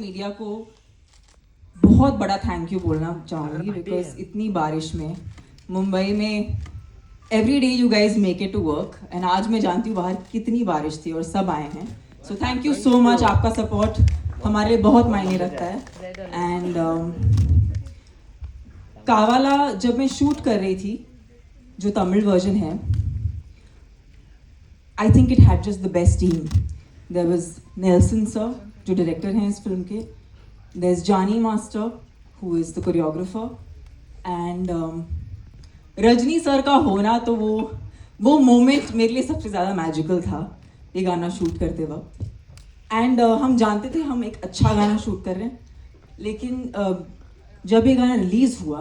Media को बहुत बड़ा थैंक यू बोलना चाहूँगी बिकॉज इतनी बारिश में मुंबई में every day you guys make it to work and आज मैं जानती हूँ बाहर कितनी बारिश थी और सब आए हैं so thank you so much. आपका सपोर्ट हमारे लिए बहुत मायने रखता है। एंड कावाला जब मैं शूट कर रही थी जो तमिल वर्जन है I think it had just the best team. There was Nelson sir जो डायरेक्टर हैं इस फिल्म के, there is Jani master who is the choreographer and Rajni sir का होना तो वो मोमेंट मेरे लिए सबसे ज़्यादा मैजिकल था ये गाना शूट करते वक्त। एंड हम जानते थे हम एक अच्छा गाना शूट कर रहे हैं, लेकिन जब ये गाना रिलीज़ हुआ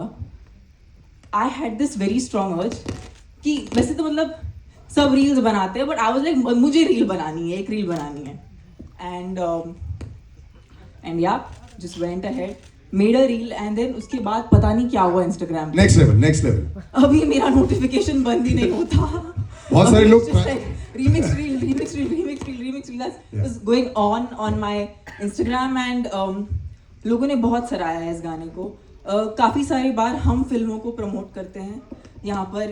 I had this very strong urge कि वैसे तो मतलब सब रील्स बनाते हैं बट आई वाज लाइक मुझे रील बनानी है, एक रील बनानी है। And yeah just went ahead made a reel and then उसके बाद पता नहीं क्या हुआ इंस्टाग्राम पे। नेक्स्ट लेवल अभी मेरा नोटिफिकेशन बंद ही नहीं होता। बहुत सारे लोग remix reel that's going on my Instagram and लोगों ने बहुत सराहा है इस गाने को। काफ़ी सारी बार हम फिल्मों को प्रमोट करते हैं यहाँ पर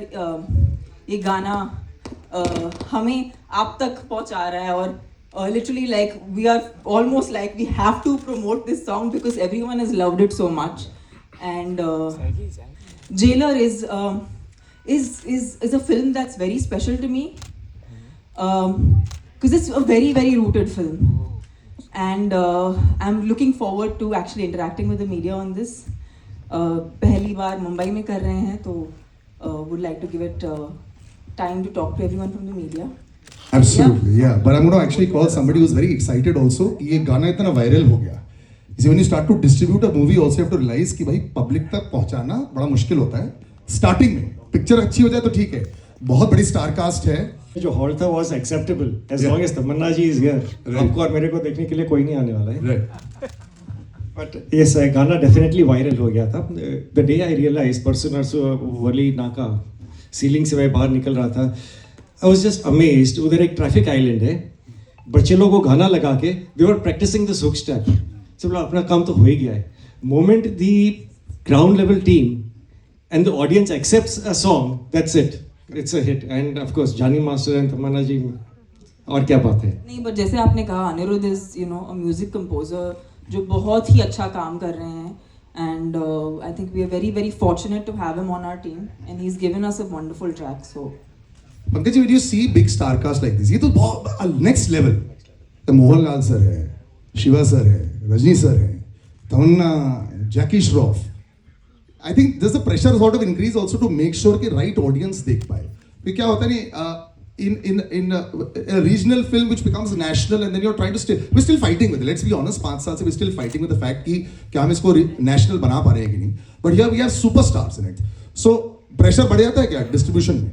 ये गाना हमें आप तक पहुँचा रहा है और literally like we are almost like we have to promote this song because everyone has loved it so much and Jailer is a film that's very special to me because it's a very very rooted film and I'm looking forward to actually interacting with the media on this. पहली बार मुंबई में कर रहे हैं तो would like to give it time to talk to everyone from the media. Absolutely, yeah. But I'm going to actually call somebody who's very excited also कि ये गाना इतना वायरल हो गया। इसे when you start to distribute a movie also you have to realize कि भाई public तक पहुंचाना बड़ा मुश्किल होता है। स्टार्टिंग में पिक्चर अच्छी हो जाए तो ठीक है, बहुत बड़ी स्टार कास्ट है। जो हॉल था was acceptable as long as Tamannaah ji is here. आपको और मेरे को देखने के लिए कोई नहीं आने वाला है। But yes, गाना definitely viral हो गया था। The day I realized परसों नरसों वली नाका सीलिंग से मैं बाहर निकल रहा था, I was just amazed. उधर एक ट्रैफिक आइलैंड है, बच्चे लोगों को गाना लगा के they were practicing the hook step. सब लोग अपना काम तो हो ही गया है। Moment the ground level team and the audience accepts a song, that's it. It's a hit. And of course, Jani Master and Tamanna ji, और क्या बात है? नहीं, but जैसे आपने कहा Anirudh is you know a music composer जो बहुत ही अच्छा काम कर रहे हैं and I think we are very very fortunate to have him on our team and he's given us a wonderful track. So Pankaj ji, when you see big star cast like this, ये तो बहुत next level। मोहनलाल सर है, Shiva sir है, Rajni sir है, तमन्ना, जैकी Shroff. I think there's a pressure sort of increase also to make sure कि right audience देख पाए। फिर क्या होता है नहीं in a regional film which becomes national and then you're trying to we're still fighting with it. Let's be honest, 5 साल से we're still fighting with the fact कि क्या हम इसको national बना पा रहे हैं कि नहीं। But here we have superstars in it. So pressure बढ़ जाता है क्या distribution में?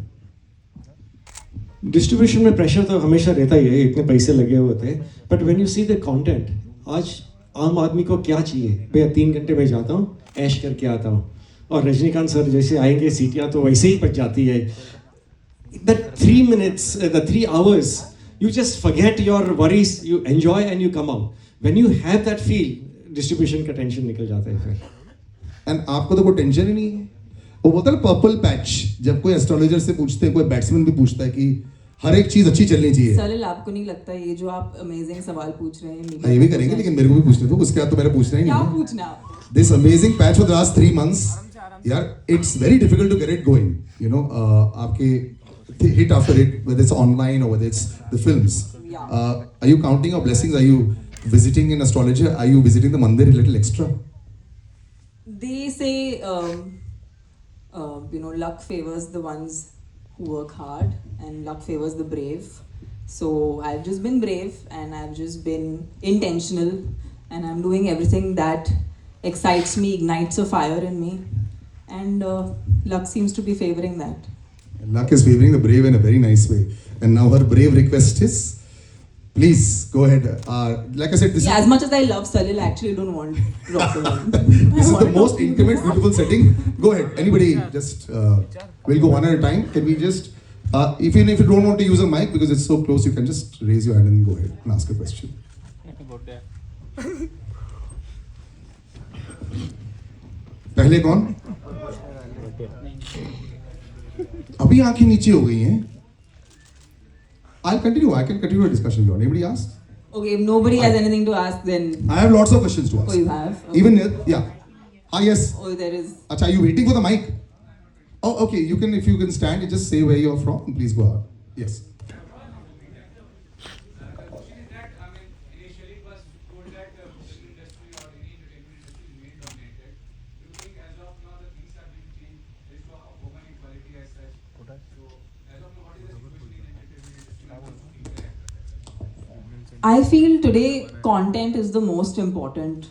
डिस्ट्रीब्यूशन में प्रेशर तो हमेशा रहता ही है, इतने पैसे लगे हुए थे। But when you see the content, आज आम आदमी को क्या चाहिए? भैया 3 घंटे में जाता हूँ, ऐश करके आता हूँ, और रजनीकांत सर जैसे आएंगे सीटियाँ तो वैसे ही बच जाती है। The 3 minutes, the 3 hours, you just forget your worries, you enjoy and you come out. When you have that feel, distribution का टेंशन निकल जाता है फिर। एंड आपको तो कोई टेंशन ही नहीं है। वो बोलता है पर्पल पैच, जब कोई एस्ट्रोलॉजर से पूछते हैं, कोई बैट्समैन भी पूछता है कि हर एक चीज अच्छी चलनी चाहिए। सलिल, आपको नहीं लगता ये जो आप अमेजिंग सवाल पूछ रहे हैं ये भी करेंगे, लेकिन मेरे को भी पूछने दो, उसके बाद तो मेरा पूछना ही नहीं है। क्या पूछना आप? This amazing patch for the last 3 months, यार, it's very difficult to get it going. You know, आपके hit after hit, whether it's online or whether it's the films. Are you counting your blessings? Are you visiting an astrologer? Are you visiting the mandir a little extra? They say, you know, luck favors the ones who work hard and luck favors the brave. So I've just been brave and I've just been intentional and I'm doing everything that excites me, ignites a fire in me, and luck seems to be favoring that. Luck is favoring the brave in a very nice way. And now her brave request is, please go ahead. Like I said, this yeah, is as much as I love Salil, I actually don't want to rock the world. this is the most intimate, beautiful setting. Go ahead. Anybody, just we'll go one at a time. Can we just, even if you don't want to use a mic because it's so close, you can just raise your hand and go ahead and ask a question. पहले कौन? अभी आंखें नीचे हो गई हैं. I'll continue. I can continue the discussion. Anybody ask? Okay, if nobody has anything to ask, then I have lots of questions to ask. oh, you have. Okay. Even yeah. Yes. Oh, there is. Acha, are you waiting for the mic? Oh, okay. You can, if you can stand, just say where you're from. Please go ahead. Yes. I feel today content is the most important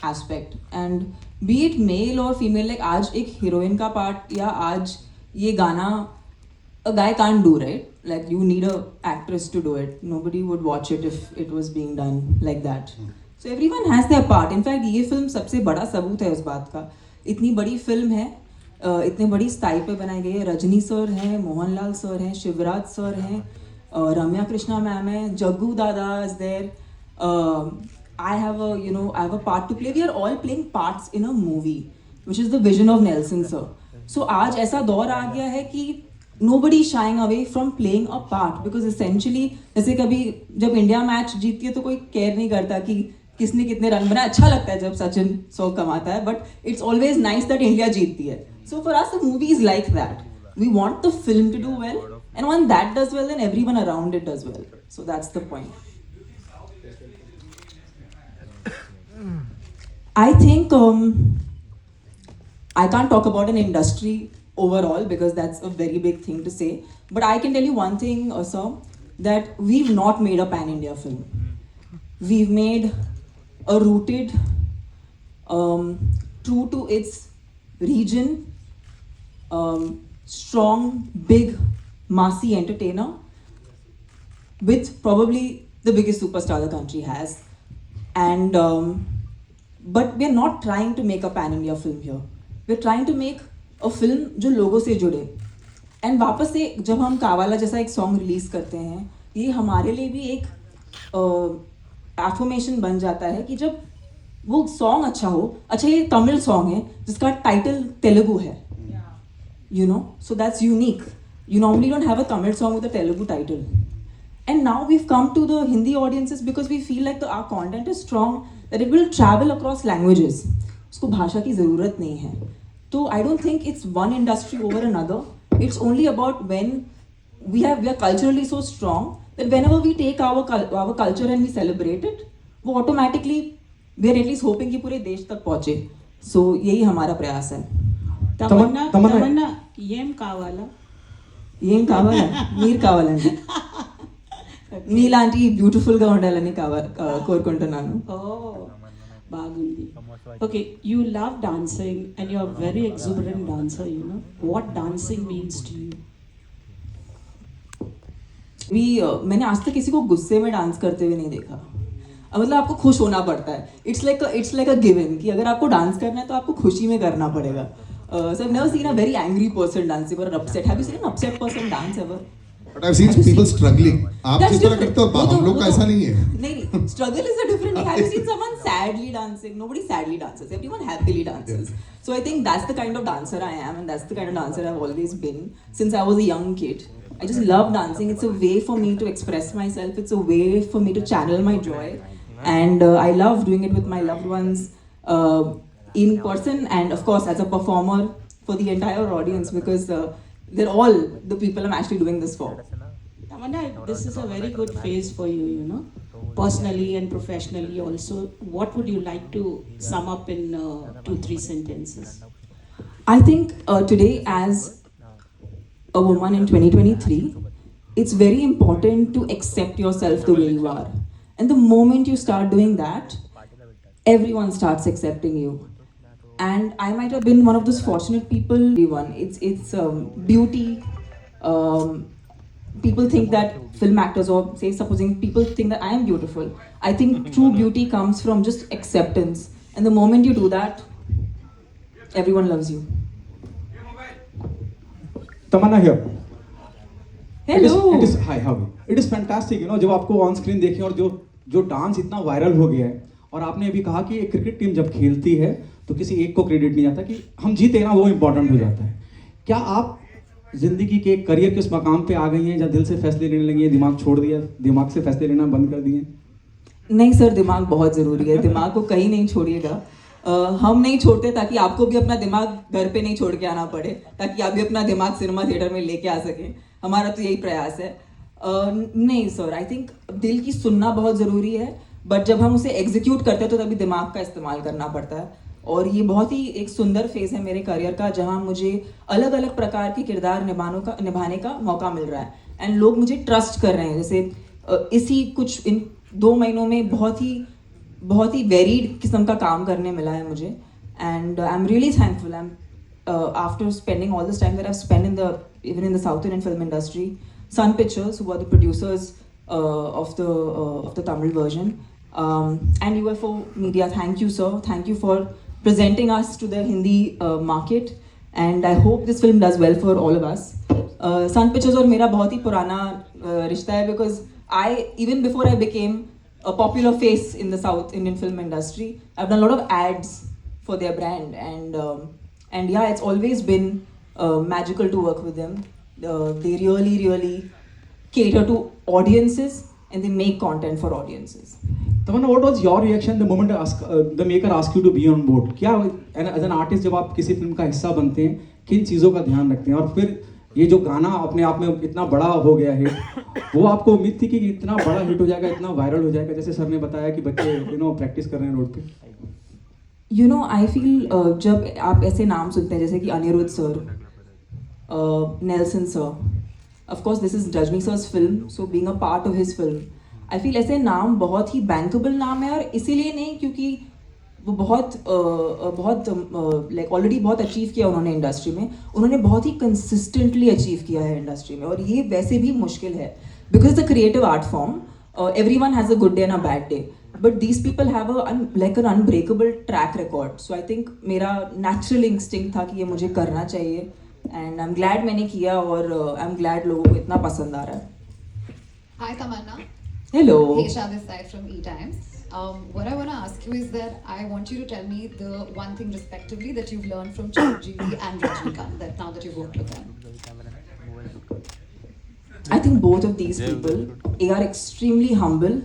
aspect, and be it male or female, like आज एक heroine का part या आज ये गाना a guy can't do, right? Like you need a actress to do it. Nobody would watch it if it was being done like that. So everyone has their part. In fact ये film सबसे बड़ा सबूत है उस बात का. इतनी बड़ी फिल्म है, इतने बड़ी स्टाइल पे बनाई गई है. रजनी सर हैं, मोहनलाल सर हैं, शिवराज सर हैं, Ramya Krishna ma'am hai, Jaggu Dada is there. I have a part to play. We are all playing parts in a movie, which is the vision of Nelson sir. So आज ऐसा दौर आ गया है कि nobody is shying away from playing a part, because essentially जैसे कभी जब India match जीतती है तो कोई केयर नहीं करता कि किसने कितने रन बनाए. अच्छा लगता है जब सचिन 100 कमाता है, but it's always nice that India जीतती है. So for us the movie is like that. We want the film to do well, and when that does well, then everyone around it does well. So that's the point. I think I can't talk about an industry overall because that's a very big thing to say. But I can tell you one thing, sir, that we've not made a pan-India film. We've made a rooted, true to its region, strong, big, massy entertainer with probably the biggest superstar the country has. And but we're not trying to make a pan-India film here. We're trying to make a film जो लोगों से जुड़े. And वापस से जब हम कावाला जैसा एक सॉन्ग रिलीज करते हैं, ये हमारे लिए भी एक एफर्मेशन बन जाता है कि जब वो सॉन्ग अच्छा हो. अच्छा ये तमिल सॉन्ग है जिसका टाइटल तेलुगु है. You know, so that's unique. You normally don't have a Tamil song with a Telugu title. And now we've come to the Hindi audiences because we feel like our content is strong, that it will travel across languages. उसको भाषा की ज़रूरत नहीं है. So I don't think it's one industry over another. It's only about when we are culturally so strong that whenever we take our culture and we celebrate it, वो automatically we are at least hoping कि पूरे देश तक पहुँचे. So यही हमारा प्रयास है. తమన్నా ఏం కావాలా మీరు కావాలండి. మీలాంటి బ్యూటిఫుల్గా ఉండాలని కోరుకుంటున్నాను. ఓ బాగుంది. Okay, you love dancing and you are very exuberant dancer. You know what dancing means to you? मैंने आज तक किसी को गुस्से में डांस करते हुए नहीं देखा. मतलब आपको खुश होना पड़ता है. इट्स लाइक अ गिवन कि अगर आपको डांस करना है तो आपको खुशी में करना पड़ेगा. So I've never seen a very angry person dancing or an upset. Have you seen an upset person dance ever? But I've seen people struggling. आप जिस तरह करते हो हम लोग का ऐसा नहीं है. नहीं, struggle is a different thing. Have you seen someone sadly dancing? Nobody sadly dances. Everyone happily dances. So I think that's the kind of dancer I am, and that's the kind of dancer I've always been since I was a young kid. I just love dancing. It's a way for me to express myself. It's a way for me to channel my joy, and I love doing it with my loved ones. In person and of course as a performer for the entire audience, because they're all the people I'm actually doing this for. Tamanna, this is a very good phase for you, you know, personally and professionally also. What would you like to sum up in 2-3 sentences? I think today as a woman in 2023, it's very important to accept yourself the way you are. And the moment you start doing that, everyone starts accepting you. And I might have been one of those fortunate people. It's beauty. People think that film actors, or say supposing people think that I am beautiful. I think true beauty comes from just acceptance. And the moment you do that, everyone loves you. Tamanna here. Hello. It is hi, how are you? It is fantastic, you know, जब आपको on screen देखें और जो dance इतना viral हो गया है और आपने अभी कहा कि एक क्रिकेट टीम जब खेलती है तो किसी एक को क्रेडिट नहीं जाता, कि हम जीते ना वो इम्पोर्टेंट हो जाता है। क्या आप जिंदगी के करियर के उस मकाम पे आ गई हैं जहाँ दिल से फैसले लेने लगी हैं, दिमाग छोड़ दिया, दिमाग से फैसले लेना बंद कर दिए? नहीं सर, दिमाग बहुत ज़रूरी है, दिमाग को कहीं नहीं छोड़िएगा। हम नहीं छोड़ते ताकि आपको भी अपना दिमाग घर पे नहीं छोड़ के आना पड़े, ताकि आप भी अपना दिमाग सिनेमा थिएटर में लेके आ सकें। हमारा तो यही प्रयास है। नहीं सर, आई थिंक दिल की सुनना बहुत ज़रूरी है, बट जब हम उसे एग्जीक्यूट करते हैं तो तभी दिमाग का इस्तेमाल करना पड़ता है। और ये बहुत ही एक सुंदर फेज़ है मेरे करियर का, जहाँ मुझे अलग अलग प्रकार के किरदार निभाने का मौका मिल रहा है, एंड लोग मुझे ट्रस्ट कर रहे हैं। जैसे इसी कुछ इन 2 महीनों में बहुत ही वेरीड किस्म का काम करने मिला है मुझे, and I am really thankful. I am after spending all this time that I have spend even in the South Indian film industry, Sun Pictures, who are the producers of the Tamil version, and UFO Media, thank you sir, thank you for presenting us to the Hindi market, and I hope this film does well for all of us. Sun Pictures और मेरा बहुत ही पुराना रिश्ता है, because even before I became a popular face in the South Indian film industry, I've done a lot of ads for their brand, and yeah, it's always been magical to work with them. They really cater to audiences, and they make content for audiences. Tamanna, what was your reaction the moment the maker asked you to be on board? क्या as an artist जब आप किसी film का हिस्सा बनते हैं, किन चीज़ों का ध्यान रखते हैं? और फिर ये जो गाना अपने आप में इतना बड़ा हो गया है, वो आपको उम्मीद थी कि इतना बड़ा हिट हो जाएगा, इतना वायरल हो जाएगा, जैसे सर ने बताया कि बच्चे प्रैक्टिस कर रहे हैं रोड पे? I feel जब आप ऐसे नाम सुनते हैं जैसे कि Anirudh sir, Nelson sir, of course this is Rajni sir's film, so being a part of his film, I feel ऐसे नाम बहुत ही bankable नाम है, और इसीलिए नहीं क्योंकि वो बहुत लाइक ऑलरेडी बहुत अचीव किया उन्होंने इंडस्ट्री में, उन्होंने बहुत ही कंसिस्टेंटली अचीव किया है इंडस्ट्री में, और ये वैसे भी मुश्किल है because the creative art form, everyone has a good day and a bad day, but these people have like an unbreakable track record. So I think मेरा natural instinct था कि ये मुझे करना चाहिए, and I'm glad मैंने किया, और I'm glad लोगों को इतना पसंद आ रहा है. Hi Tamanna. Hello. Hesha this side from E-Times. What I want to ask you is that I want you to tell me the one thing respectively that you've learned from Chiranjeevi and Rajnikant, that now that you've worked with them. I think both of these people, they are extremely humble,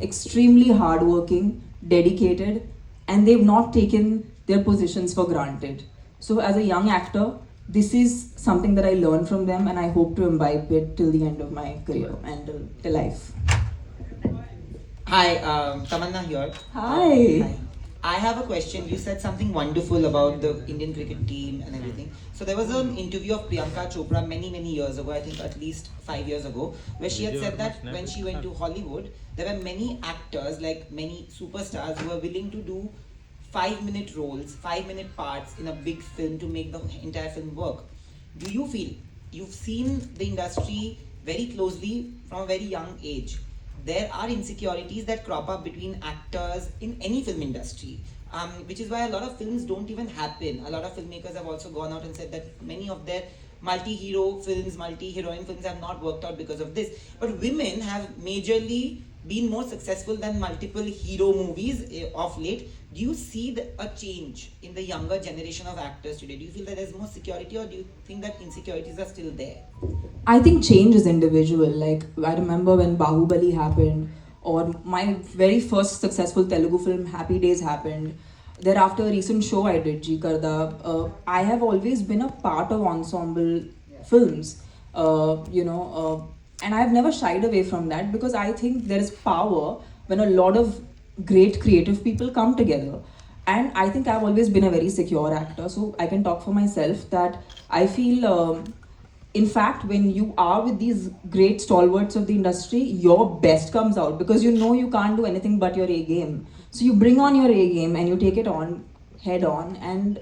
extremely hardworking, dedicated, and they've not taken their positions for granted. So as a young actor, this is something that I learned from them, and I hope to imbibe it till the end of my career and till life. Hi, Tamanna here. Hi. I have a question. You said something wonderful about the Indian cricket team and everything. So there was an interview of Priyanka Chopra many years ago, I think at least 5 years ago, where she had said that when she went to Hollywood, there were many actors, like many superstars, who were willing to do 5-minute roles, 5-minute parts in a big film to make the entire film work. Do you feel, you've seen the industry very closely from a very young age, there are insecurities that crop up between actors in any film industry, which is why a lot of films don't even happen. A lot of filmmakers have also gone out and said that many of their multi-hero films, multi-heroine films have not worked out because of this. But women have majorly been more successful than multiple hero movies of late. Do you see a change in the younger generation of actors today? Do you feel that there's more security, or do you think that insecurities are still there? I think change is individual. Like, I remember when Bahubali happened, or my very first successful Telugu film Happy Days happened. Thereafter, a recent show I did, Ji Karda. I have always been a part of ensemble films, and I've never shied away from that, because I think there is power when a lot of great creative people come together. And I think I've always been a very secure actor, so I can talk for myself that I feel, in fact, when you are with these great stalwarts of the industry, your best comes out, because you know you can't do anything but your A game. So you bring on your A game and you take it on head on, and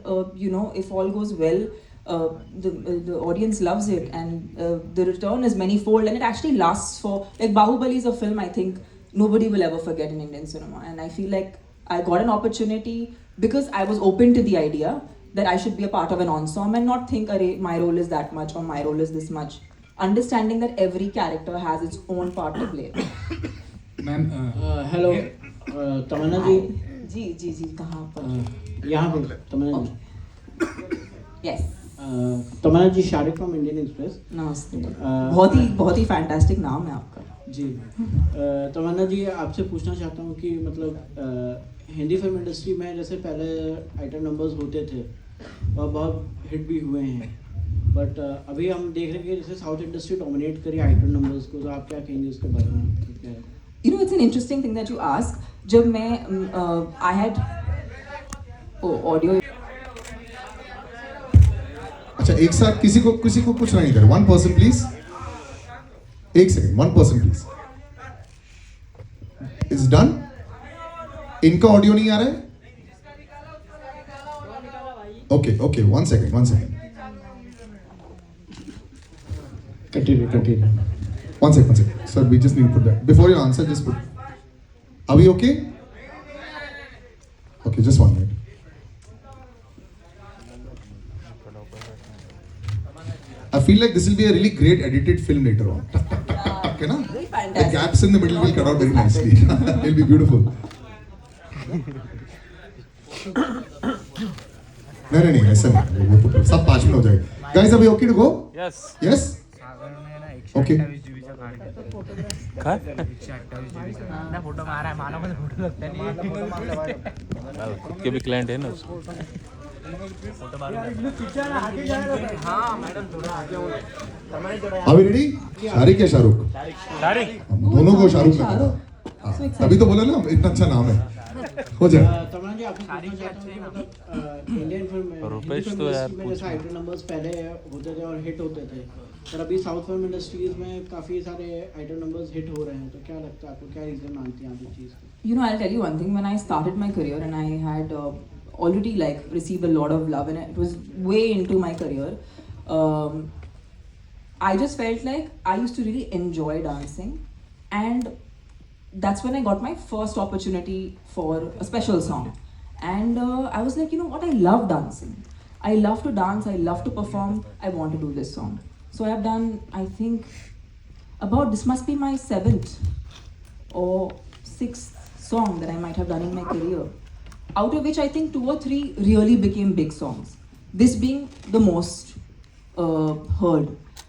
if all goes well, the audience loves it, and the return is manifold, and it actually lasts for, like, Bahubali is a film I think nobody will ever forget in Indian cinema, and I feel like I got an opportunity because I was open to the idea that I should be a part of an ensemble and not think, my role is that much or my role is this much. Understanding that every character has its own part to play. Ma'am, Hello. तमन्ना जी जी जी जी कहाँ पर यहाँ पे Tamanna ji yes Tamanna ji Shariq from Indian Express नमस्ते बहुत ही fantastic नाम है आपका जी तमन्ना जी आपसे पूछना चाहता हूँ कि मतलब हिंदी फिल्म इंडस्ट्री में जैसे पहले आइटम नंबर्स होते थे और बहुत हिट भी हुए हैं बट अभी हम देख रहे हैं कि जैसे साउथ इंडस्ट्री डोमिनेट करी आइटम नंबर्स को तो आप क्या कहेंगे उसके बारे में क्या है? You know, it's an interesting thing that you ask. जब मैं I had audio. अच्छा एक साथ किसी को कुछ नहीं करे. One person please. एक second. One person please. It's done. इनका ऑडियो नहीं आ रहा है. Okay. One second. Continue. One second. Sir, we just need to put that. Before you answer, just put. Are we okay? Okay, just 1 minute. I feel like this will be a really great edited film later on. Okay, na? Very The fantastic. gaps in the middle will cut out very nicely. It'll be beautiful. नहीं ऐसा नहीं. वो तो सब 5 minute हो जाएगा. Guys, are we okay to go? Yes. Okay. के भी क्लाइंट है ना Are we ready? शारिक या शाहरुख? दोनों को शाहरुख लगा. तभी तो बोला ना इतना अच्छा नाम है. हो जाए. तमन्ना जी आपसे पूछना चाहता हूँ कि मतलब इंडियन फिल्म रुपेश तो यार में जैसे आइटम नंबर्स पहले होते थे और हिट होते थे पर अभी साउथ फिल्म इंडस्ट्रीज में काफ़ी सारे आइटम नंबर्स हिट हो रहे हैं तो क्या लगता है आपको क्या रीज़न मानती हैं आप इस चीज़ को? You know, I'll tell you one thing. When I started my career and I had already like received a lot of love and it was way into my career, I just felt like I used to really enjoy dancing, and that's when I got my first opportunity for a special song. And I was like, you know what, I love dancing. I love to dance, I love to perform, I want to do this song. So I have done, I think, about, this must be my 7th or 6th song that I might have done in my career. Out of which I think 2 or 3 really became big songs. This being the most heard.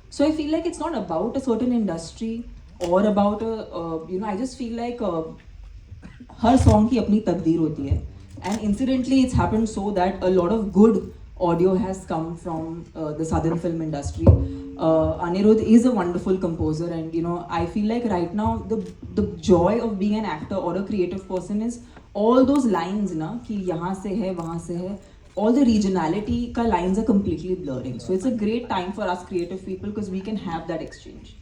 So I feel like it's not about a certain industry or about a, I just feel like her song की अपनी तकदीर होती है. And incidentally, it's happened so that a lot of good audio has come from the southern film industry. Anirudh is a wonderful composer, and I feel like right now the joy of being an actor or a creative person is all those lines ना कि यहाँ से है वहाँ से है. All the regionality का lines are completely blurring. So it's a great time for us creative people because we can have that exchange.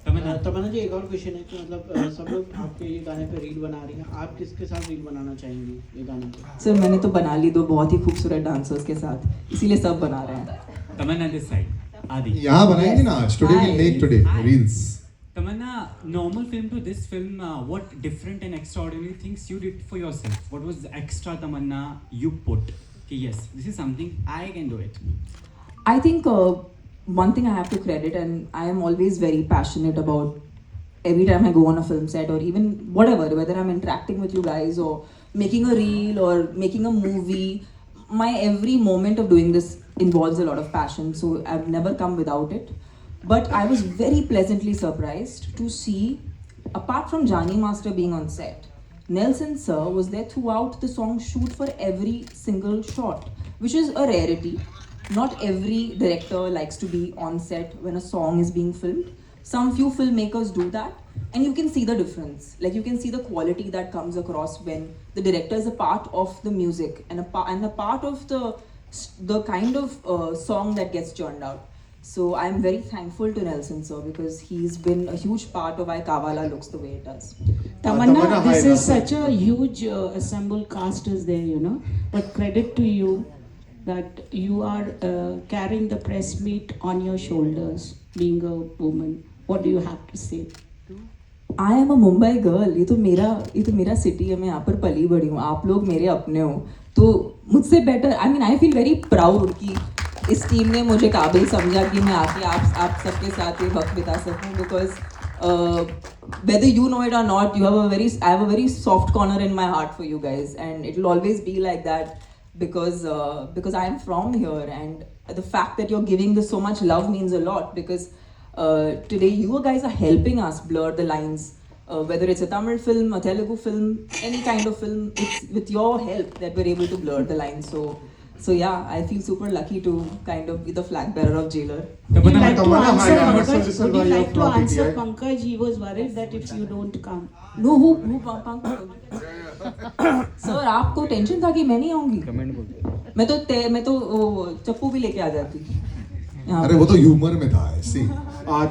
तमन्ना जी एक और क्वेश्चन है कि मतलब सब लोग आपके ये गाने पे रील बना रही हैं, आप किसके साथ रील बनाना चाहेंगी ये गाने पे? सर मैंने तो बना ली 2 बहुत ही खूबसूरत डांसर्स के साथ, इसीलिए सब बना रहे हैं. तमन्ना दिस साइड आदि यहाँ बनाएंगे ना आज. Today we'll make today reels. Tamanna, normal film to this film, what different and extraordinary things you did for yourself? What was the extra Tamanna you put? Okay, yes, this is something I can do it. I think one thing I have to credit, and I am always very passionate about every time I go on a film set or even whatever, whether I'm interacting with you guys or making a reel or making a movie, my every moment of doing this involves a lot of passion, so I've never come without it. But I was very pleasantly surprised to see, apart from Jani Master being on set, Nelson Sir was there throughout the song shoot for every single shot, which is a rarity. Not every director likes to be on set when a song is being filmed. Some few filmmakers do that, and you can see the difference. Like you can see the quality that comes across when the director is a part of the music and a part of the kind of song that gets churned out. So I'm very thankful to Nelson Sir because he's been a huge part of why Kavala looks the way it does. Tamanna, this is such a huge assembled cast is there, but credit to you that you are carrying the press meet on your shoulders, being a woman. What do you have to say? I am a Mumbai girl. ये तो मेरा city है. मैं यहाँ पर पली बड़ी हूँ. आप लोग मेरे अपने हो. तो मुझसे better. I mean, I feel very proud कि इस टीम ने मुझे काबिल समझा कि मैं आके आप सबके साथ ये वक्त बिता सकूं, because whether you know it or not, I have a very soft corner in my heart for you guys, and it will always be like that because I am from here, and the fact that you're giving this so much love means a lot, because today you guys are helping us blur the lines. Whether it's a Tamil film, a Telugu film, any kind of film, it's with your help that we're able to blur the lines. So yeah, I feel super lucky to kind of be the flag bearer of Jailer. Would you like to Tamanna, hi, I'm answer, Arshad Pankaj? Jisal, Would you you're like to from answer PTI. Pankaj? He was worried that if you don't come. No, who sir आपको tension था कि मैं नहीं आऊंगी? मैं तो चप्पू भी लेके आ जाती. अरे वो तो ह्यूमर में था ऐसे.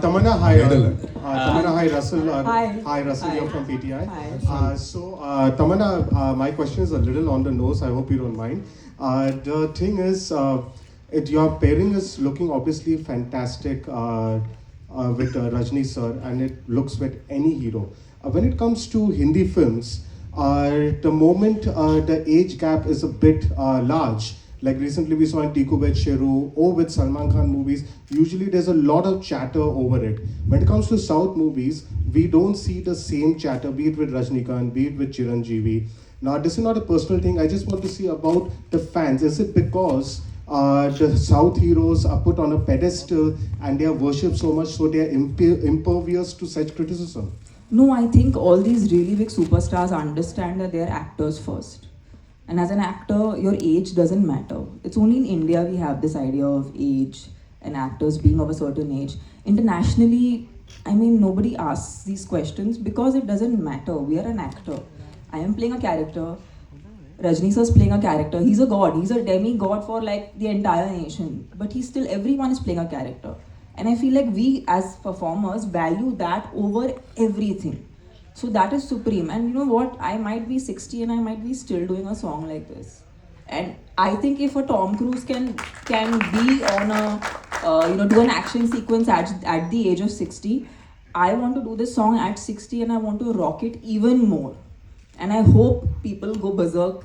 Tamanna, hi. Netherlands. Tamanna, hi, Russell. Hi. Russell, Hi. you're from PTI. Hi. Tamanna, my question is a little on the nose. I hope you don't mind. The thing is, your pairing is looking obviously fantastic with Rajni sir, and it looks with any hero. When it comes to Hindi films, the moment the age gap is a bit large, like recently we saw in Tiku with Sheru or with Salman Khan movies, usually there's a lot of chatter over it. When it comes to South movies, we don't see the same chatter, be it with Rajnikant, be it with Chiranjeevi. Now, this is not a personal thing. I just want to see about the fans. Is it because the South heroes are put on a pedestal and they are worshipped so much, so they are impervious to such criticism? No, I think all these really big superstars understand that they're actors first. And as an actor, your age doesn't matter. It's only in India we have this idea of age and actors being of a certain age. Internationally, I mean, nobody asks these questions because it doesn't matter. We are an actor. I am playing a character. Rajni sir is playing a character. He's a god. He's a demigod for like the entire nation. But everyone is playing a character. And I feel like we as performers value that over everything. So that is supreme. And you know what? I might be 60 and I might be still doing a song like this. And I think if a Tom Cruise can be on a do an action sequence at the age of 60, I want to do this song at 60 and I want to rock it even more. And I hope people go berserk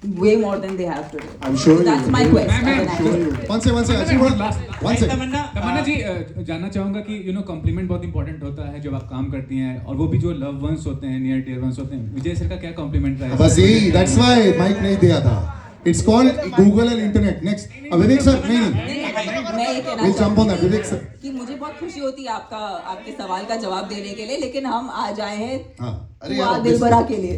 way more than they have today. I'm sure so that's you my will. quest. I'm as an sure actor. you will. One second. तमन्ना जी जानना चाहूंगा कि complement बहुत important होता है जब आप काम करती हैं, और वो भी जो लव वंस होते हैं, नियर डियर वंस होते हैं. विजय सर का क्या कॉम्प्लीमेंट रहा है? बस यही, that's why माइक नहीं दिया था. It's called Google and Internet. Next, Vivek sir नहीं. मैं ये कहना We'll jump on that. चाहती विवेक सर. हूँ कि मुझे बहुत खुशी होती है आपके सवाल का जवाब देने के लिए, लेकिन हम आ जाए हैं अरे दुआ दिलबरा के लिए.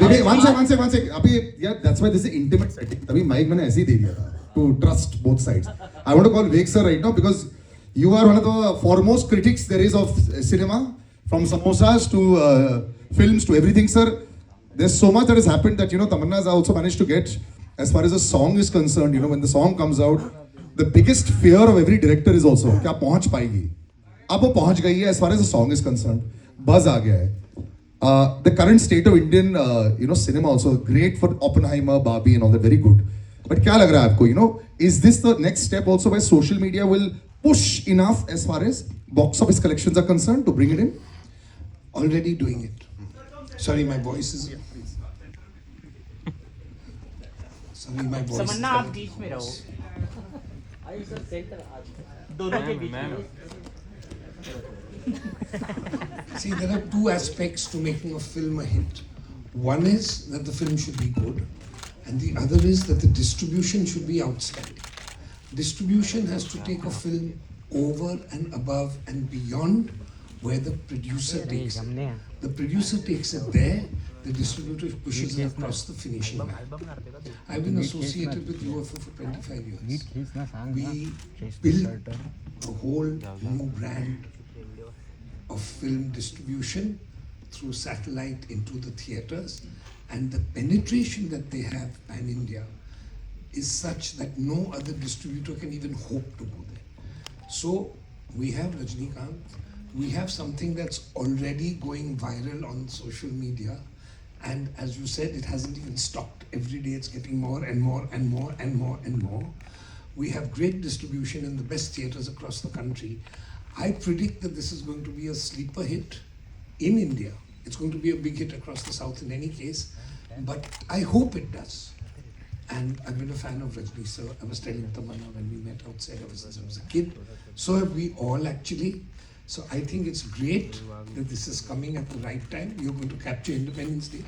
विवेक, one sec. अभी यार, that's why this is intimate setting. तभी माइक मैंने ऐसे ही दे दिया था. To trust both sides. I want to call Vivek sir right now because you are one of the foremost critics there is of cinema, from samosas to films to everything, sir. There's so much that has happened that Tamanna has also managed to get, as far as the song is concerned. When the song comes out, the biggest fear of every director is also क्या पहुंच पाएगी. अब वो पहुंच गई है as far as the song is concerned. Buzz आ गया है. The current state of Indian cinema also great for Oppenheimer, Barbie and all that, very good. But क्या लग रहा है आपको? Is this the next step also where social media will push enough as far as box office collections are concerned to bring it in? Already doing it. Sorry, my voice is. Sorry, my voice. तमन्ना आप बीच में रहो. दोनों के बीच में. See, there are two aspects to making a film a hit. One is that the film should be good, and the other is that the distribution should be outstanding. Distribution has to take a film over and above and beyond where the producer takes it. The producer takes it there, the distributor pushes it across the finishing line. I've been associated with UFO for 25 years. We built a whole new brand of film distribution through satellite into the theatres, and the penetration that they have pan-India is such that no other distributor can even hope to go there. So we have Rajnikant, we have something that's already going viral on social media, and as you said, it hasn't even stopped. Every day it's getting more and more and more and more and more. We have great distribution in the best theatres across the country. I predict that this is going to be a sleeper hit in India. It's going to be a big hit across the South in any case, but I hope it does. And I've been a fan of Rajni sir. I was telling Tamanna when we met outside, I was a kid. So have we all actually. So I think it's great that this is coming at the right time. You're going to capture Independence Day.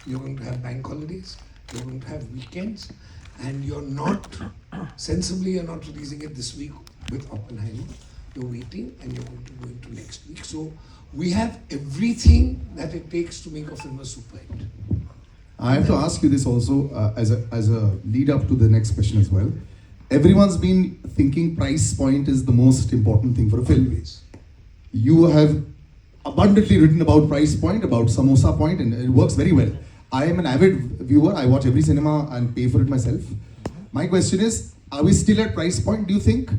You're going to have bank holidays. You're going to have weekends. And you're not, sensibly, you're not releasing it this week with Oppenheimer. You're waiting and you're going to go into next week. So we have everything that it takes to make a film a super hit. I have to ask you this also as a lead up to the next question as well. Everyone's been thinking price point is the most important thing for a film. You have abundantly written about price point, about samosa point, and it works very well. I am an avid viewer. I watch every cinema and pay for it myself. My question is, are we still at price point, do you think?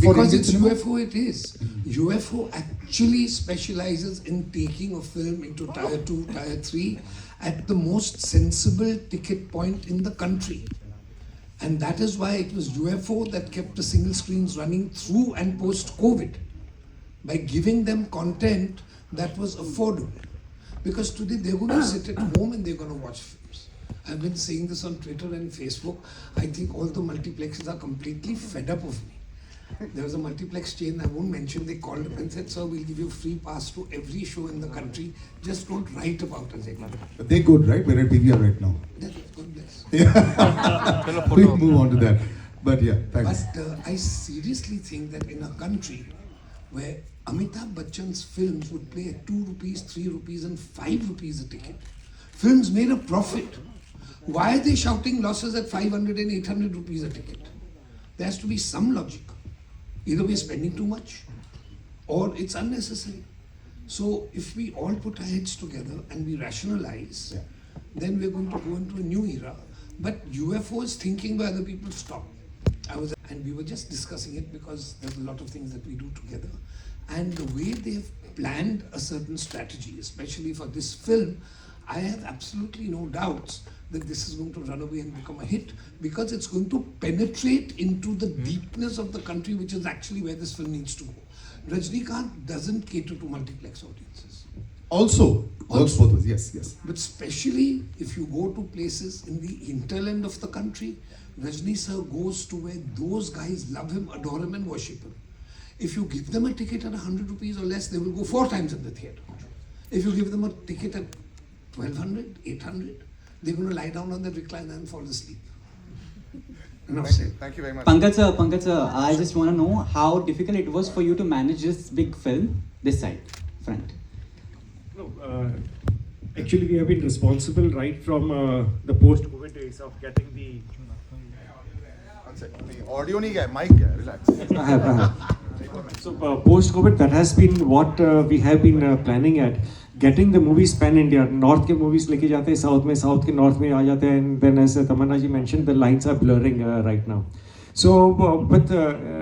Because it's UFO, it is. UFO actually specializes in taking a film into tier 2, tier 3 at the most sensible ticket point in the country. And that is why it was UFO that kept the single screens running through and post-COVID, by giving them content that was affordable. Because today they're going to sit at home and they're going to watch films. I've been saying this on Twitter and Facebook. I think all the multiplexes are completely fed up of me. There was a multiplex chain, I won't mention, they called up and said, sir, we'll give you free pass to every show in the country. Just don't write about us anymore. But they're good, right? We're at PVR right now. God bless. Yeah. We'll move on to that. But yeah, thanks. But I seriously think that in a country where Amitabh Bachchan's films would play at 2 rupees, 3 rupees and 5 rupees a ticket, films made a profit. Why are they shouting losses at 500 and 800 rupees a ticket? There has to be some logic. Either we're spending too much or it's unnecessary. So if we all put our heads together and we rationalize, then we're going to go into a new era. But UFO is thinking where other people stop. And we were just discussing it because there's a lot of things that we do together. And the way they've planned a certain strategy, especially for this film, I have absolutely no doubts that this is going to run away and become a hit, because it's going to penetrate into the deepness of the country, which is actually where this film needs to go. Rajnikant doesn't cater to multiplex audiences. Also, works both ways, yes. But especially if you go to places in the hinterland of the country, Rajni sir goes to where those guys love him, adore him and worship him. If you give them a ticket at 100 rupees or less, they will go 4 times in the theatre. If you give them a ticket at 1200, 800, they're going to lie down on the recliner and fall asleep. Enough said. Thank you very much. Pankaj sir, I just want to know how difficult it was for you to manage this big film, this side, front. No, actually we have been responsible right from the post-COVID days of getting the... The audio nahi hai, mic hai, relax. I have. So post-COVID, that has been what we have been planning at. Getting the movies pan-India. North के movies लेके जाते हैं South में, South के North में आ जाते हैं, and then as Tamanna ji mentioned, the lines are blurring right now. So, but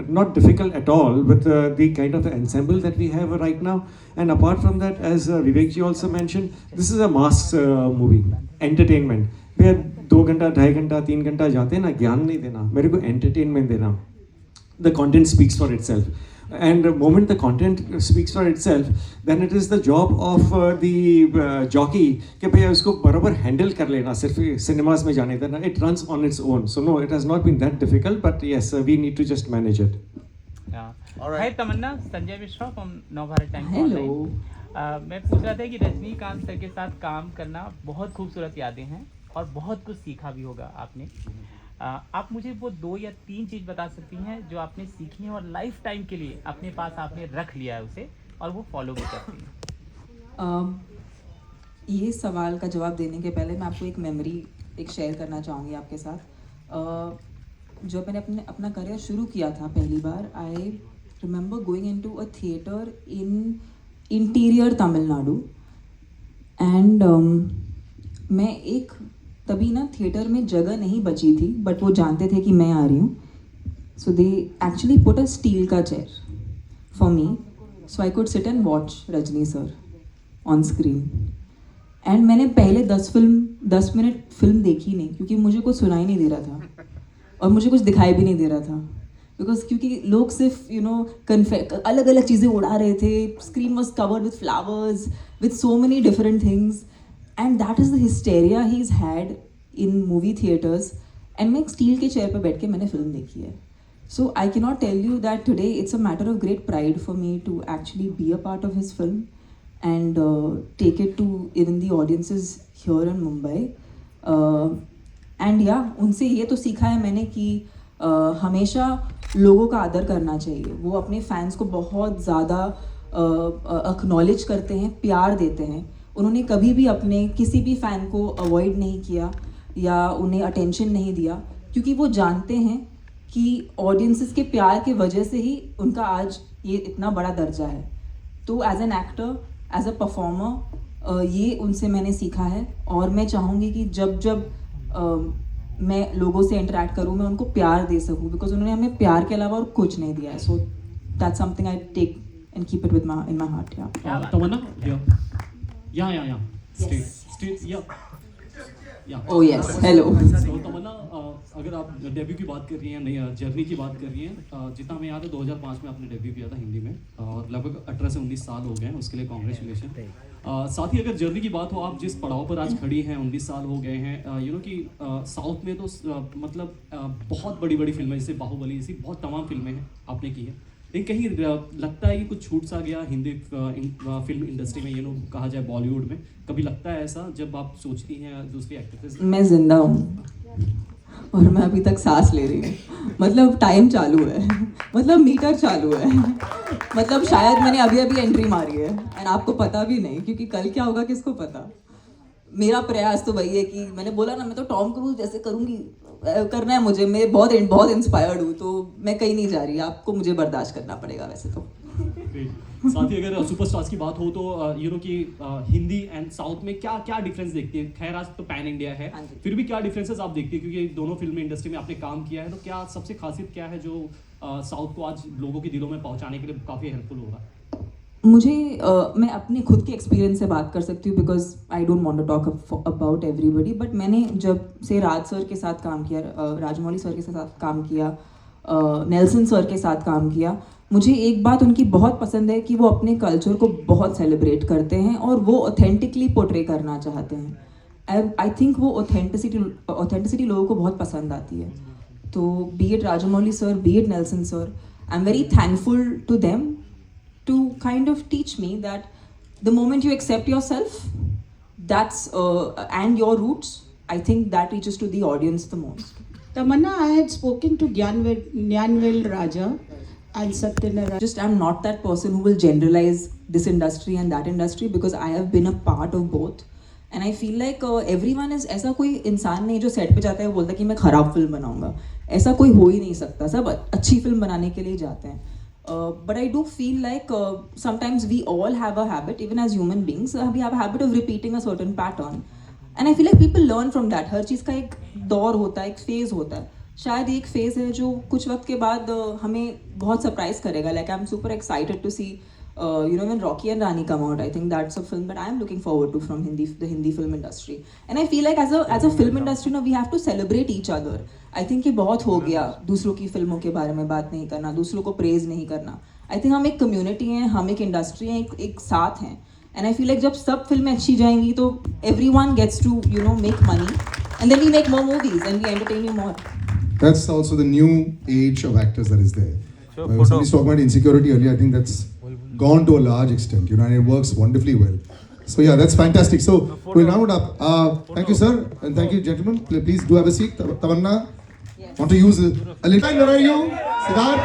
not difficult at all with the kind of ensemble that we have right now. And apart from that, as Vivek ji also mentioned, this is a mass movie, entertainment. Where 2 घंटा, 2.5 घंटा, 3 घंटा जाते हैं ना, ज्ञान नहीं देना, मेरे को entertainment देना. The content speaks for itself. And the moment the content speaks for itself, then it is the job of the jockey कि भैया उसको बराबर handle कर लेना, सिर्फ cinemas में जाने देना. It runs on its own. So no, it has not been that difficult, but yes, we need to just manage it. Yeah. All right. Hi Tamanna, Sanjay Mishra from Navbharat Times Hello. Online. मैं पूछ रहा था कि Rajinikanth sir के साथ काम करना बहुत खूबसूरत यादें हैं और बहुत कुछ सीखा भी होगा आपने. आप मुझे वो 2 या 3 चीज़ बता सकती हैं जो आपने सीखी हैं और लाइफ टाइम के लिए अपने पास आपने रख लिया है उसे और वो फॉलो भी करती हैं. ये सवाल का जवाब देने के पहले मैं आपको एक मेमोरी शेयर करना चाहूँगी आपके साथ. जब मैंने अपना करियर शुरू किया था पहली बार, I remember going into a theatre in interior Tamil Nadu, and मैं एक तभी ना थिएटर में जगह नहीं बची थी, बट वो जानते थे कि मैं आ रही हूँ. So they actually put a steel का chair for me so I could sit and watch Rajni sir on screen. And मैंने पहले 10 मिनट फिल्म देखी नहीं, क्योंकि मुझे कुछ सुनाई नहीं दे रहा था और मुझे कुछ दिखाई भी नहीं दे रहा था. बिकॉज क्योंकि लोग सिर्फ अलग अलग चीज़ें उड़ा रहे थे. Screen was covered with flowers, with so many different things. And that is the hysteria he's had in movie theaters. And मैं एक स्टील के चेयर पर बैठ के मैंने फिल्म देखी है. So I cannot tell you that today it's a matter of great pride for me to actually be a part of his film and take it to even the audiences here in Mumbai. And yeah, उनसे ये तो सीखा है मैंने कि हमेशा लोगों का आदर करना चाहिए. वो अपने फैंस को बहुत ज़्यादा एक्नॉलेज करते हैं, प्यार देते हैं. उन्होंने कभी भी अपने किसी भी फ़ैन को अवॉइड नहीं किया या उन्हें अटेंशन नहीं दिया, क्योंकि वो जानते हैं कि ऑडियंसेस के प्यार की वजह से ही उनका आज ये इतना बड़ा दर्जा है. तो as an actor, as a performer, ये उनसे मैंने सीखा है. और मैं चाहूँगी कि जब मैं लोगों से इंटरेक्ट करूँ, मैं उनको प्यार दे सकूँ, बिकॉज उन्होंने हमें प्यार के अलावा और कुछ नहीं दिया है. So that's something I take and keep it with in my heart. Yeah. Tamanna, yeah. Stay, yeah. Oh yes. Hello. So तमन्ना, अगर आप डेब्यू की बात कर रही हैं, नहीं जर्नी की बात कर रही हैं, जितना हमें याद है 2005 में आपने डेब्यू किया था हिंदी में और लगभग 18 से 19 साल हो गए हैं, उसके लिए कॉन्ग्रेचुलेशन. साथ ही अगर जर्नी की बात हो, आप जिस पड़ाव पर आज खड़ी हैं, 19 साल हो गए हैं, यू नो कि साउथ में तो मतलब बहुत बड़ी बड़ी फिल्में जैसे बाहुबली जैसी बहुत तमाम फिल्में हैं आपने की है, लेकिन कहीं लगता है कि कुछ छूट सा गया हिंदी फिल्म इंडस्ट्री में, यू नो कहा जाए बॉलीवुड में, कभी लगता है ऐसा जब आप सोचती हैं दूसरी एक्ट्रेसेस? मैं जिंदा हूँ और मैं अभी तक सांस ले रही हूँ. मतलब टाइम चालू है, मतलब मीटर चालू है, मतलब शायद मैंने अभी एंट्री मारी है एंड आपको पता भी नहीं, क्योंकि कल क्या होगा किसको पता. मेरा प्रयास तो वही है कि मैंने बोला ना, मैं तो टॉम क्रूज जैसे करूँगी, करना है मुझे. मैं बहुत इंस्पायर्ड हूँ, तो मैं कहीं नहीं जा रही. आपको मुझे बर्दाश्त करना पड़ेगा वैसे तो. साथ ही अगर सुपरस्टार्स की बात हो तो यू नो कि हिंदी एंड साउथ में क्या डिफरेंस देखती है? खैर आज तो पैन इंडिया है, फिर भी क्या डिफरेंसेस आप देखती है, क्योंकि दोनों फिल्म इंडस्ट्री में आपने काम किया है, तो क्या सबसे खासियत क्या है जो साउथ को आज लोगों के दिलों में पहुंचाने के लिए काफ़ी हेल्पफुल होगा? मुझे मैं अपने खुद के एक्सपीरियंस से बात कर सकती हूँ, because I don't want to talk about everybody. But मैंने जब से राज सर के साथ काम किया, राजमौली सर के साथ काम किया, नेल्सन सर के साथ काम किया, मुझे एक बात उनकी बहुत पसंद है कि वो अपने कल्चर को बहुत सेलिब्रेट करते हैं और वो ऑथेंटिकली पोर्ट्रे करना चाहते हैं. आई थिंक वो ऑथेंटिसिटी लोगों को बहुत पसंद आती है. तो be it Rajamouli sir, be it Nelson sir, I am very thankful to them to kind of teach me that the moment you accept yourself, that's and your roots, I think that reaches to the audience the most. Tamanna, I had spoken to Gyanvel Raja and Satyendra. Just I'm not that person who will generalize this industry and that industry, because I have been a part of both. And I feel like everyone is, ऐसा कोई इंसान नहीं जो set पे जाता है वो बोलता है कि मैं खराब फिल्म बनाऊंगा. ऐसा कोई हो ही नहीं सकता. सब अच्छी फिल्म बनाने के लिए जाते हैं. But I do feel like sometimes we all have a habit, even as human beings, we have a habit of repeating a certain pattern. And I feel like people learn from that. हर चीज़ का एक दौर होता है, एक phase होता है. शायद एक फेज़ है जो कुछ वक्त के बाद हमें बहुत सरप्राइज करेगा. Like I'm super excited to see, you know, when Rocky and Rani come out. I think that's a film that I'm looking forward to from the Hindi film industry. And I feel like as a film industry, we have to celebrate each other. I think ये बहुत हो गया दूसरों की फिल्मों के बारे में बात नहीं करना, दूसरों को प्रेज नहीं करना. I think हम एक कम्युनिटी हैं, हम एक इंडस्ट्री हैं, एक साथ हैं. And I feel like जब सब फिल्में अच्छी जाएंगी तो everyone gets to, you know, make money, and then we make more movies and we entertain you more. That's also the new age of actors that is there. Somebody talked about insecurity earlier. I think that's gone to a large extent, you know, and it works wonderfully well. So yeah, that's fantastic. So we'll round it up. Thank you, sir, and thank you, gentlemen. Please do have a seat. Tamanna, want to use a little time? Where are you, Siddharth?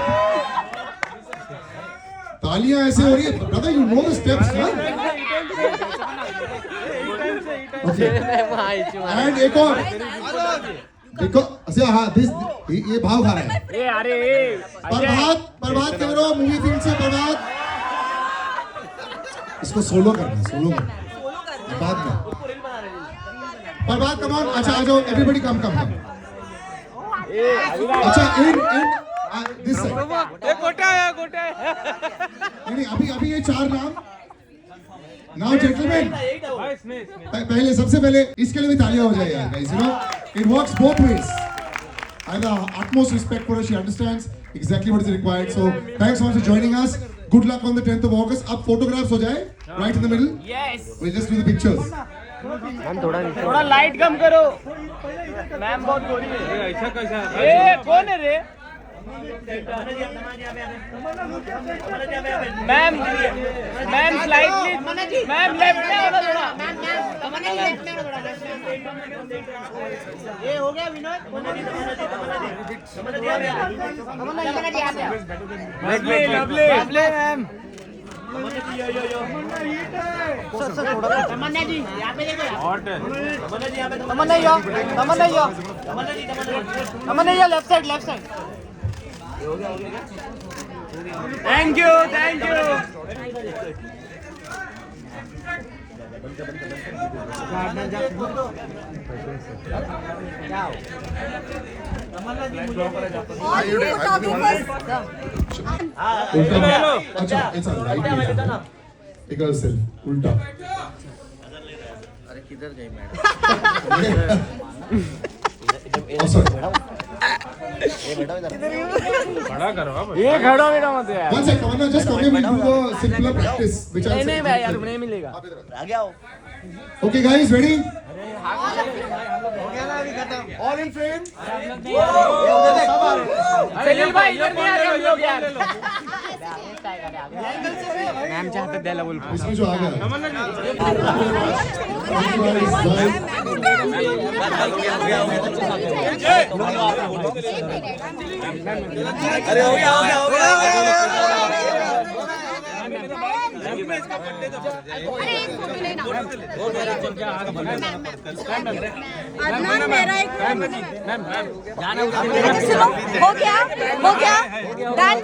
तालियां ऐसे हो रही है, brother. You know the steps, huh? Okay. And एक और देखो, हाँ, ये भाव खा रहा है. प्रभात करो, मूवी फील्ड से प्रभात. इसको सोलो करना बाद में. प्रभात कम ऑन. अच्छा आ जाओ, एवरीबॉडी कम. अच्छा इन दिस साइड. गोटा नहीं, अभी ये चार नाम. नाउ जेंटलमैन, पहले सबसे पहले इसके लिए भी तालियां हो जाए यार guys. You know it works both ways. I have the utmost respect for her. She understands exactly what is required. So thanks so much for joining us. Good luck on the 10th of August. अब photographs हो जाए right in the middle. Yes. We'll just do the pictures. थोड़ा light कम करो. Ma'am बहुत गोरी है. ऐसा कैसा? ए कौन है रे? Ma'am ma'am slide please ma'am left में आओ थोड़ा ये हो गया विनोद लवली लवली मैम तमन्ना जी यहाँ पे देखो तमन्ना लेफ्ट साइड थैंक यू अच्छा it's a right way. Take yourself उल्टा अरे किधर गई मैडम oh sorry ये खड़ा बेटा मत यार one second Tamanna just come here we'll do the simpler practice which I'll नहीं भाई यार नहीं मिलेगा आ गया हो okay guys ready all in frame Salil भाई इधर नहीं आ रहे हम लोग यार मैम चाहते दिला बोल इसमें जो आ गया अरे हो गया हो गया डन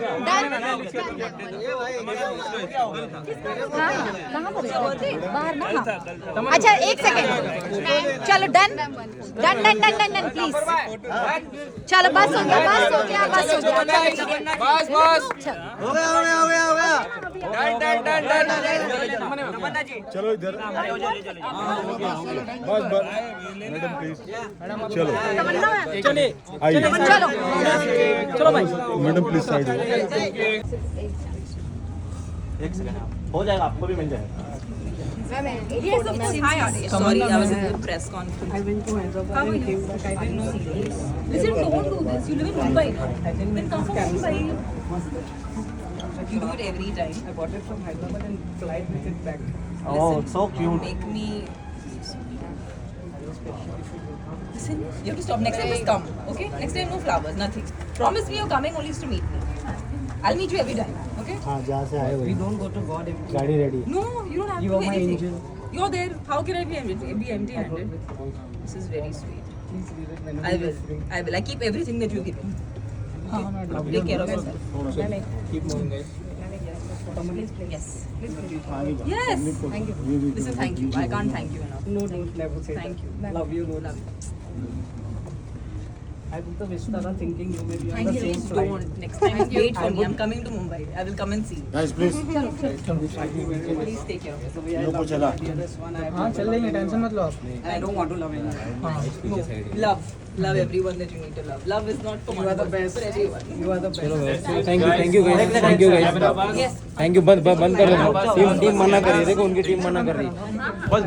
कहाँ पर बाहर ना अच्छा एक सेकेंड चलो डन प्लीज चलो बस हो गया चलो इधर बस मैडम प्लीज चलो चलो भाई मैडम प्लीज साइड हो जाएगा आपको भी मिल जाएगा Sorry, I was in the press conference. I went to Hyderabad and came back. I didn't know. Listen, don't do this. You live in Mumbai. Then come from Mumbai. You do it every time. I bought it from Hyderabad and flied with it back. Oh, so cute. Make me. Listen, you have to stop. Next time just come, okay? Next time no flowers, nothing. Promise me you're coming only to meet me. I'll meet you every time, okay? हाँ जहाँ से आए We don't go to God every day. गाड़ी ready No, you don't have You to are do my anything. angel. You're there. How can I be empty-handed? This is very sweet. Please leave it when I will. I keep everything that you give me. Take care of yourself. keep moving guys Yes. Yes. Thank you. Listen, thank you. I can't thank you enough. No, don't never say Thank that. you. Love you, Love you. I put the Vistara thinking you may be on Thank the you. same flight. Don't. Next time, wait for me. I'm coming to Mumbai. I will come and see you. guys please Please take care of yourself. The way I love चला this one, I हाँ चल लेंगे tension मत लो आप I don't want to love anyone. Love everyone that you need to love. Love is not for You are the best. for everyone. You are the best. Thank you guys Yes. Thank you बंद कर दो team मना कर रही है देखो उनकी team मना कर रही है बस